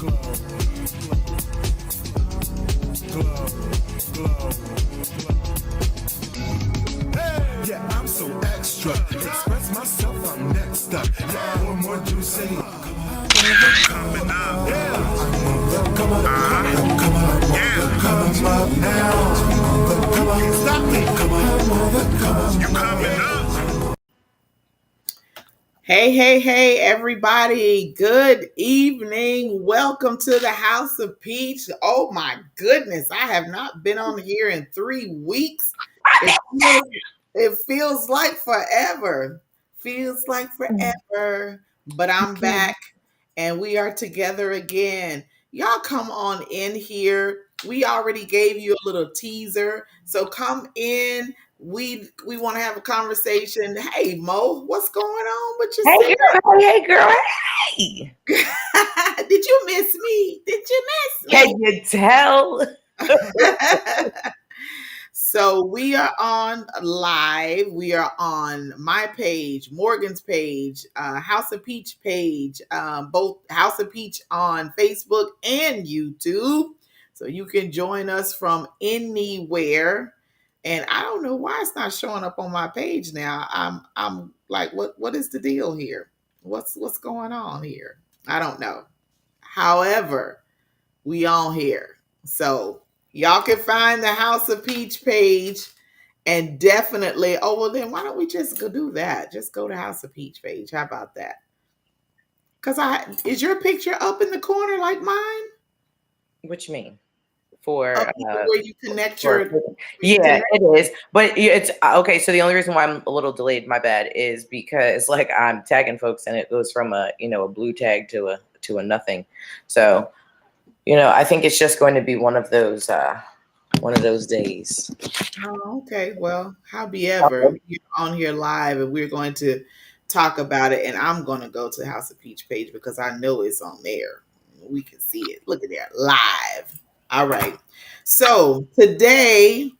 Yeah, I'm so extra. Express myself, I'm next up. Yeah, what more do you say? Coming up. Yeah. Come up now. Come on, stop me. Come on. You coming up. Hey, everybody. Good evening. Welcome to the House of Peach. Oh, my goodness. I have not been on here in 3 weeks. It feels, it feels like forever. Feels like forever. But I'm back and we are together again. Y'all come on in here. We already gave you a little teaser. So come in. We want to have a conversation. Hey Mo, what's going on with Hey girl, hey girl, hey. yourself? Did you miss me? Did you Can miss you tell? me? So we are on live. We are on my page, Morgan's page, House of Peach page, both House of Peach on Facebook and YouTube. So you can join us from anywhere. And I don't know why it's not showing up on my page now. I'm like, what is the deal here? What's going on here? I don't know. However, we on here. So y'all can find the House of Peach page and definitely, oh, well, then why don't we just go do that? Just go to House of Peach page. How about that? Because is your picture up in the corner like mine? What you mean? For Up where you connect for yeah, it is. But it's okay. So the only reason why I'm a little delayed, my bad, is because like I'm tagging folks and it goes from a blue tag to a nothing. So I think it's just going to be one of those days. Oh, okay. Well, howbeiver, you're on here live and we're going to talk about it. And I'm going to go to the House of Peach page because I know it's on there. We can see it. Look at that live. All right. So today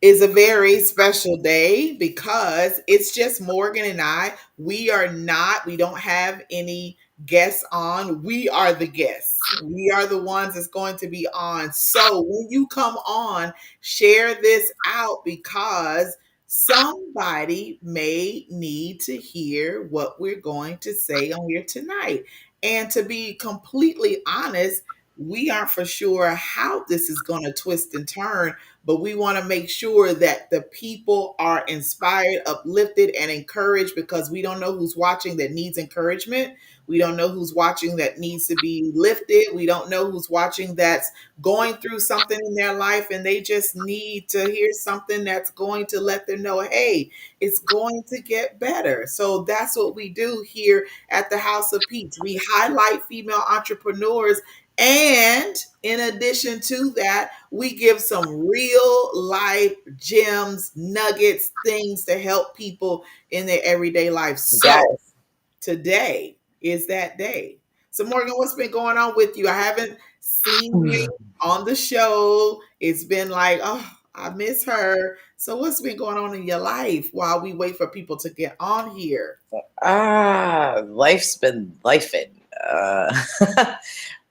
is a very special day because it's just Morgan and I. We don't have any guests on. We are the guests. We are the ones that's going to be on. So when you come on, share this out because somebody may need to hear what we're going to say on here tonight. And to be completely honest, we aren't for sure how this is going to twist and turn, but we want to make sure that the people are inspired, uplifted, and encouraged because we don't know who's watching that needs encouragement. We don't know who's watching that needs to be lifted. We don't know who's watching that's going through something in their life and they just need to hear something that's going to let them know, hey, it's going to get better. So that's what we do here at the House of Peach. We highlight female entrepreneurs. And in addition to that, we give some real life gems, nuggets, things to help people in their everyday life. So Yes. today is that day. So Morgan, what's been going on with you? I haven't seen you on the show. It's been like, oh, I miss her. So what's been going on in your life while we wait for people to get on here? Life's been lifing.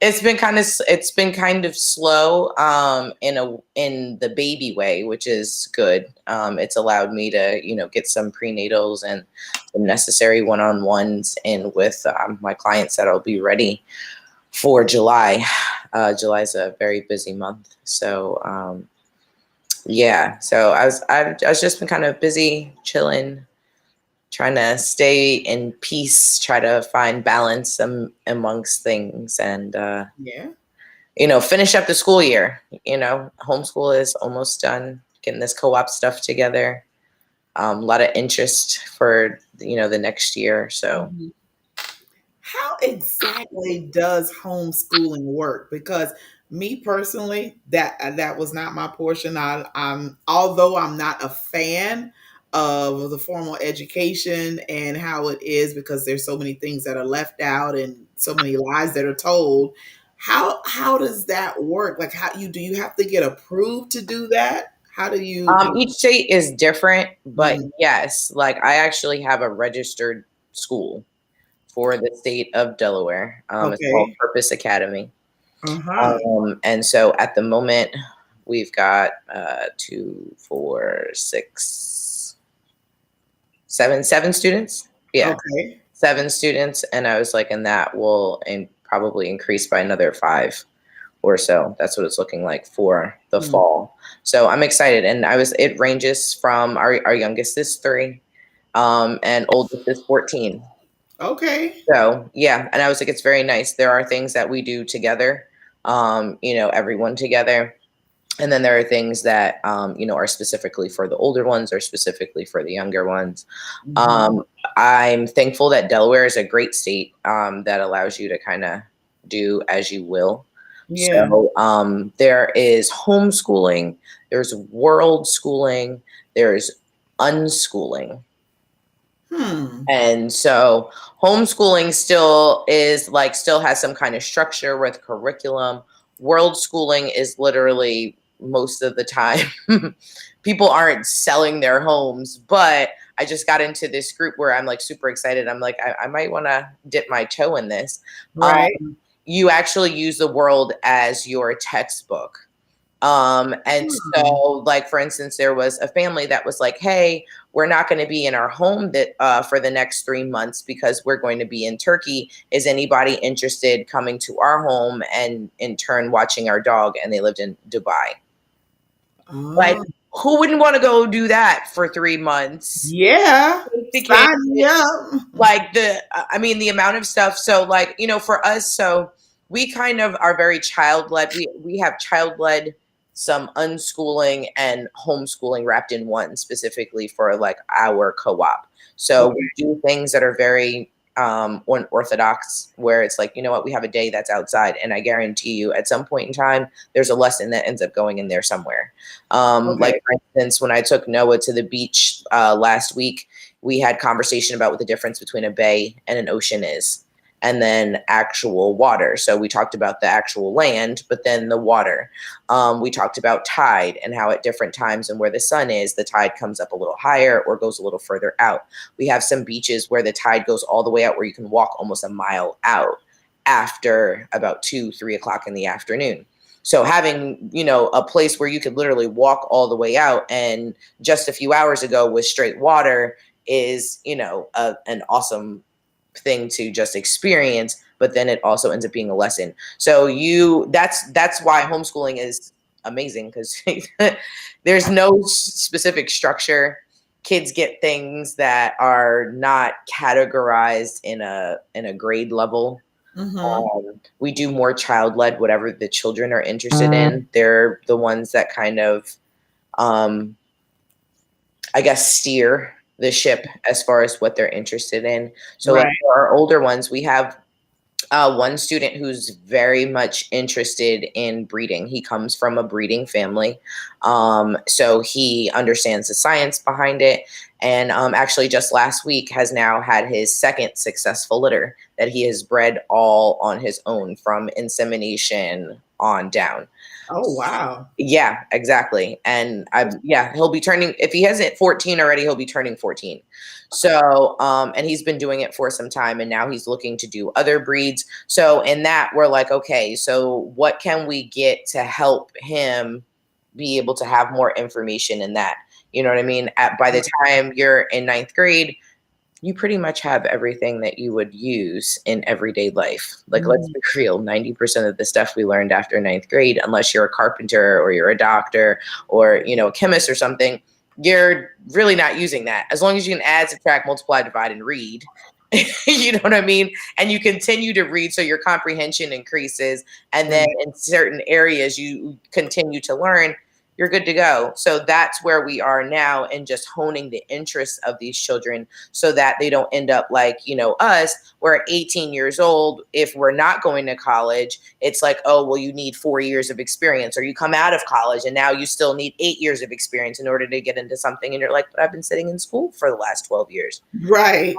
It's been kind of slow in the baby way, which is good. It's allowed me to get some prenatals and some necessary one-on-ones in with my clients that I'll be ready for July. July's a very busy month, so yeah. So I've just been kind of busy, chilling, trying to stay in peace, try to find balance amongst things, and Yeah. finish up the school year. Homeschool is almost done. Getting this co-op stuff together. A lot of interest for the next year. So How exactly does homeschooling work? Because me personally, that was not my portion. I'm although I'm not a fan of the formal education and how it is because there's so many things that are left out and so many lies that are told. How does that work? Like how do you have to get approved to do that? How do you each state is different, but Mm, yes, like I actually have a registered school for the state of Delaware. It's called okay. Purpose Academy. Uh-huh. And so at the moment, we've got 2, 4, 6, 7 students. Yeah, Okay. 7 students. And I was like, and that will probably increase by another 5 or so. That's what it's looking like for the Mm. fall. So I'm excited. And it ranges from our youngest is 3, and oldest is 14. Okay. So yeah, and I was like, it's very nice. There are things that we do together, everyone together. And then there are things that, are specifically for the older ones or specifically for the younger ones. Mhm. Um, I'm thankful that Delaware is a great state, that allows you to kind of do as you will. Yeah. So there is homeschooling, there's world schooling, there's unschooling. Hmm. And so homeschooling still has some kind of structure with curriculum. World schooling is literally most of the time people aren't selling their homes, but I just got into this group where I'm like super excited. I'm like, I might want to dip my toe in this. Right. You actually use the world as your textbook. And Hmm. so, like, for instance, there was a family that was like, hey, we're not going to be in our home that for the next 3 months because we're going to be in Turkey. Is anybody interested coming to our home and in turn watching our dog? And they lived in Dubai. Like, Oh. who wouldn't want to go do that for 3 months? Yeah. Vacation, Sign me up. like the amount of stuff. So like, for us, so we kind of are very child led. We have child led, some unschooling and homeschooling wrapped in one, specifically for like our co-op. So we Okay. do things that are very unorthodox, where it's like, you know what, we have a day that's outside, and I guarantee you at some point in time there's a lesson that ends up going in there somewhere. Okay. Like, for instance, when I took Noah to the beach last week, we had conversation about what the difference between a bay and an ocean is, and then actual water. So we talked about the actual land, but then the water. We talked about tide and how at different times and where the sun is, the tide comes up a little higher or goes a little further out. We have some beaches where the tide goes all the way out, where you can walk almost a mile out after about 2, 3 o'clock in the afternoon. So having, a place where you could literally walk all the way out, and just a few hours ago with straight water, is, an awesome thing to just experience, but then it also ends up being a lesson. So that's why homeschooling is amazing, because there's no specific structure. Kids get things that are not categorized in a grade level. Mm-hmm. We do more child led, whatever the children are interested in. They're the ones that kind of, um, I guess, steer the ship as far as what they're interested in. So, like, Right. for our older ones, we have one student who's very much interested in breeding. He comes from a breeding family, so he understands the science behind it. And actually, just last week, has now had his second successful litter that he has bred all on his own, from insemination on down. Oh, wow. Yeah, exactly. And he'll be turning, if he hasn't 14 already, he'll be turning 14. So, and he's been doing it for some time, and now he's looking to do other breeds. So in that, we're like, okay, so what can we get to help him be able to have more information in that? You know what I mean? By the time you're in ninth grade, you pretty much have everything that you would use in everyday life. Like, let's Mhm. be real, 90% of the stuff we learned after ninth grade, unless you're a carpenter or you're a doctor or, a chemist or something, you're really not using that. As long as you can add, subtract, multiply, divide, and read, you know what I mean? And you continue to read, so your comprehension increases. And then Right. in certain areas you continue to learn, you're good to go. So that's where we are now, and just honing the interests of these children, so that they don't end up like, us. We're at 18 years old. If we're not going to college, it's like, oh, well, you need 4 years of experience, or you come out of college and now you still need 8 years of experience in order to get into something. And you're like, but I've been sitting in school for the last 12 years. Right.